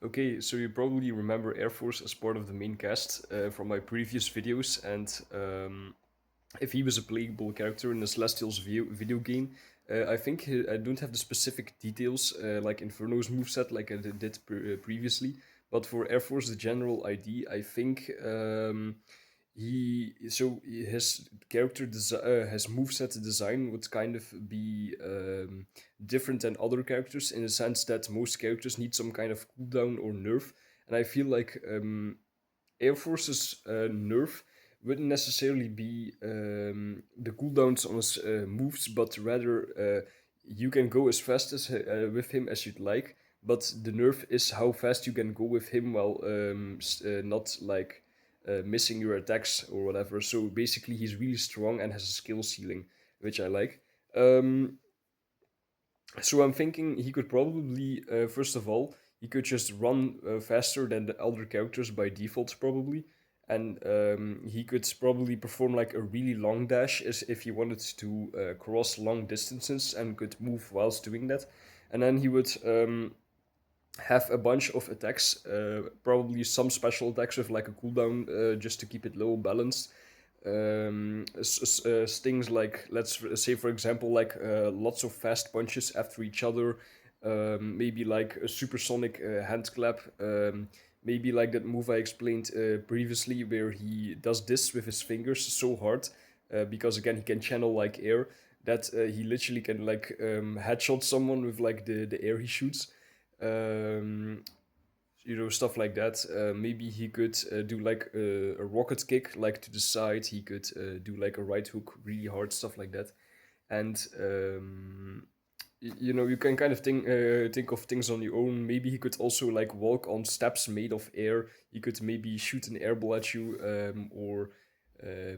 Okay, so you probably remember Airforce as part of the main cast from my previous videos, and if he was a playable character in the Celestials video game, I think I don't have the specific details like Inferno's moveset like I did previously, but for Airforce, the general ID, I think his his moveset design would kind of be different than other characters in the sense that most characters need some kind of cooldown or nerf, and I feel like Air Force's nerf wouldn't necessarily be the cooldowns on his moves, but rather you can go as fast as with him as you'd like. But the nerf is how fast you can go with him while not like missing your attacks or whatever. So basically, he's really strong and has a skill ceiling, which I like. Um, so I'm thinking he could probably, first of all, he could just run faster than the other characters by default, probably, and he could probably perform like a really long dash as if he wanted to cross long distances and could move whilst doing that, and then he would have a bunch of attacks, probably some special attacks with like a cooldown just to keep it low balanced. Things like, let's say, for example, like lots of fast punches after each other, maybe like a supersonic hand clap, maybe like that move I explained previously, where he does this with his fingers so hard because again he can channel like air that he literally can like headshot someone with like the air he shoots. Um, Stuff like that. Maybe he could do like a rocket kick, like to the side. He could do like a right hook, really hard stuff like that. And you can kind of think of things on your own. Maybe he could also like walk on steps made of air. He could maybe shoot an airball at you, or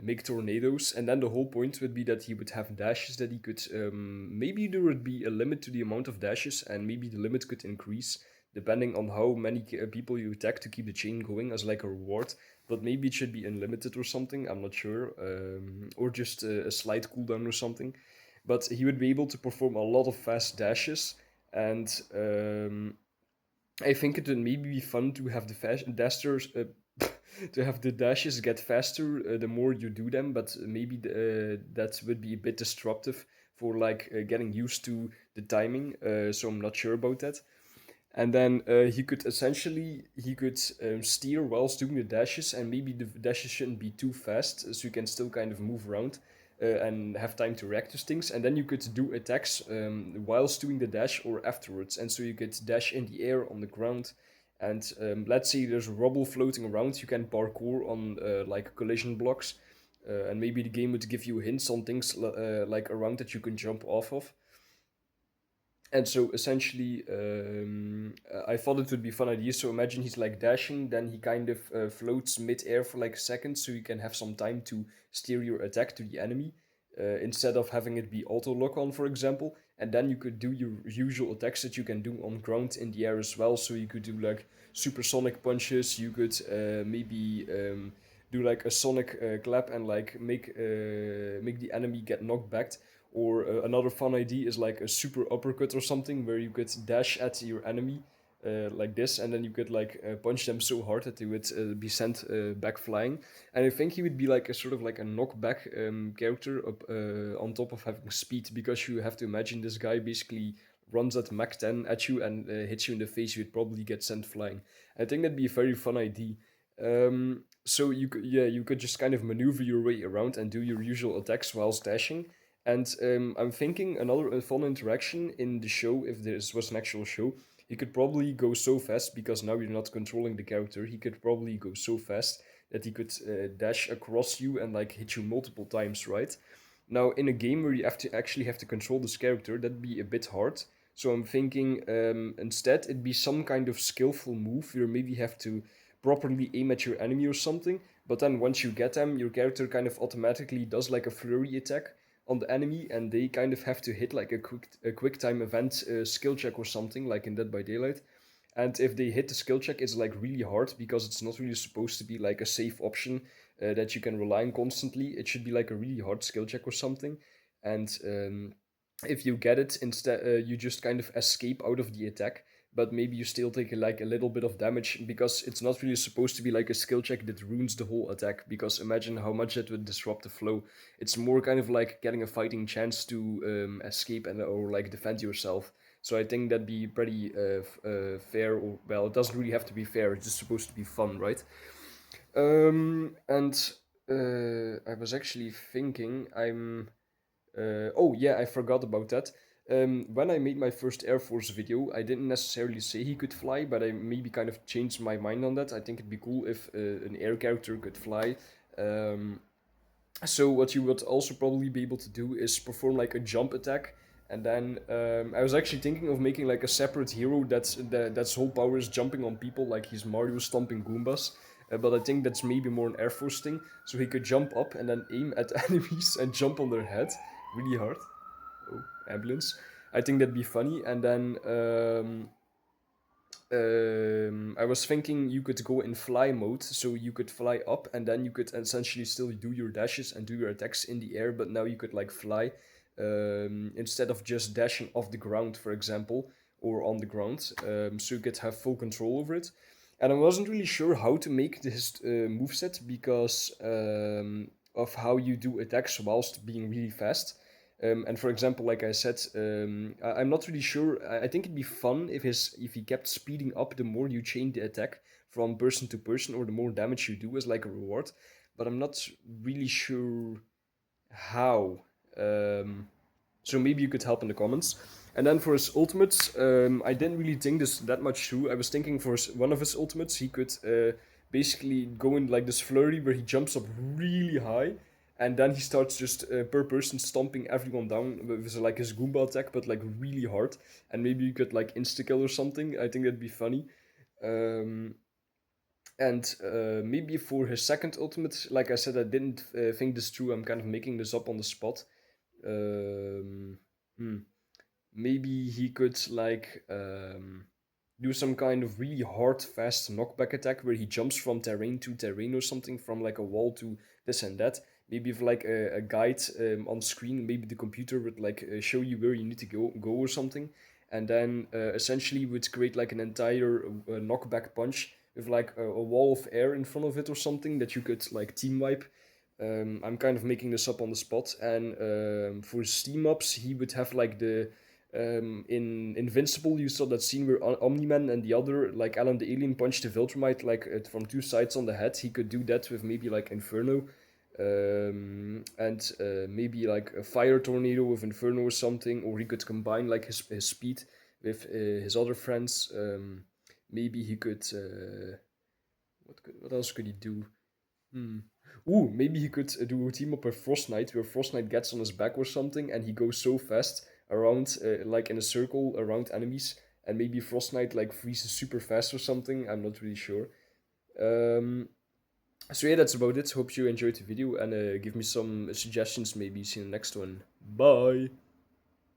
make tornadoes. And then the whole point would be that he would have dashes that he could. Maybe there would be a limit to the amount of dashes, and maybe the limit could increase depending on how many people you attack to keep the chain going as like a reward. But maybe it should be unlimited or something. I'm not sure, or just a slight cooldown or something. But he would be able to perform a lot of fast dashes, and I think it would maybe be fun to have the dashers to have the dashes get faster the more you do them. But maybe that would be a bit disruptive for like getting used to the timing. So I'm not sure about that. And then he could steer whilst doing the dashes, and maybe the dashes shouldn't be too fast, so you can still kind of move around and have time to react to things. And then you could do attacks whilst doing the dash or afterwards, and so you could dash in the air on the ground. And let's say there's rubble floating around, you can parkour on like collision blocks, and maybe the game would give you hints on things like around that you can jump off of. And so essentially, I thought it would be a fun idea. So imagine he's like dashing, then he kind of floats mid-air for like a second, so you can have some time to steer your attack to the enemy, instead of having it be auto lock on, for example. And then you could do your usual attacks that you can do on ground in the air as well. So you could do like supersonic punches. You could maybe do like a sonic clap and like make the enemy get knocked back. Or another fun idea is like a super uppercut or something where you could dash at your enemy like this, and then you could like punch them so hard that they would be sent back flying. And I think he would be like a sort of like a knockback character up on top of having speed, because you have to imagine this guy basically runs at Mach 10 at you and hits you in the face. You'd probably get sent flying. I think that'd be a very fun idea. So you could just kind of maneuver your way around and do your usual attacks whilst dashing. And I'm thinking another fun interaction in the show, if this was an actual show, he could probably go so fast because now you're not controlling the character. He could probably go so fast that he could dash across you and like hit you multiple times, right? Now, in a game where you have to actually have to control this character, that'd be a bit hard. So I'm thinking instead it'd be some kind of skillful move where maybe you have to properly aim at your enemy or something. But then once you get them, your character kind of automatically does like a flurry attack on the enemy, and they kind of have to hit like a quick time event skill check or something like in Dead by Daylight. And if they hit the skill check, it's like really hard because it's not really supposed to be like a safe option that you can rely on constantly. It should be like a really hard skill check or something. And if you get it, instead you just kind of escape out of the attack, but maybe you still take like a little bit of damage because it's not really supposed to be like a skill check that ruins the whole attack. Because imagine how much that would disrupt the flow. It's more kind of like getting a fighting chance to escape and or like defend yourself. So I think that'd be pretty fair. Or well, it doesn't really have to be fair. It's just supposed to be fun, right? And I was actually thinking, oh yeah, I forgot about that. When I made my first Air Force video, I didn't necessarily say he could fly, but I maybe kind of changed my mind on that. I think it'd be cool if an air character could fly. Um, so what you would also probably be able to do is perform like a jump attack, and then I was actually thinking of making like a separate hero that's whole power is jumping on people, like he's Mario stomping Goombas. But I think that's maybe more an Air Force thing. So he could jump up and then aim at enemies and jump on their head really hard. Oh, ambulance. I think that'd be funny. And then I was thinking you could go in fly mode, so you could fly up, and then you could essentially still do your dashes and do your attacks in the air, but now you could like fly instead of just dashing off the ground, for example, or on the ground. So you could have full control over it. And I wasn't really sure how to make this moveset because of how you do attacks whilst being really fast. And for example, like I said, I'm not really sure. I think it'd be fun if he kept speeding up the more you change the attack from person to person, or the more damage you do as like a reward. But I'm not really sure how. So maybe you could help in the comments. And then for his ultimates, I didn't really think this that much through. I was thinking for one of his ultimates, he could basically go in like this flurry where he jumps up really high, and then he starts just per person stomping everyone down with like his Goomba attack, but like really hard. And maybe you could like insta kill or something. I think that'd be funny. Um, and maybe for his second ultimate, like I said, I didn't think this through. I'm kind of making this up on the spot. Um, hmm. Maybe he could like do some kind of really hard, fast knockback attack where he jumps from terrain to terrain or something, from like a wall to this and that. Maybe if like a guide on screen, maybe the computer would like show you where you need to go or something, and then essentially would create like an entire knockback punch with like a wall of air in front of it or something that you could like team wipe. I'm kind of making this up on the spot, and for steam ups, he would have like the in Invincible, you saw that scene where Omni-Man and the other, like Alan the Alien, punched the Viltrumite like from two sides on the head. He could do that with maybe like Inferno, and maybe like a fire tornado with Inferno or something, or he could combine like his speed with his other friends. Maybe he could. What else could he do? Hmm. Ooh, maybe he could do a team up with Frost Knight, where Frost Knight gets on his back or something, and he goes so fast around, like in a circle around enemies, and maybe Frost Knight like freezes super fast or something. I'm not really sure. Um, so yeah, that's about it. Hope you enjoyed the video, and give me some suggestions. Maybe see you in the next one. Bye.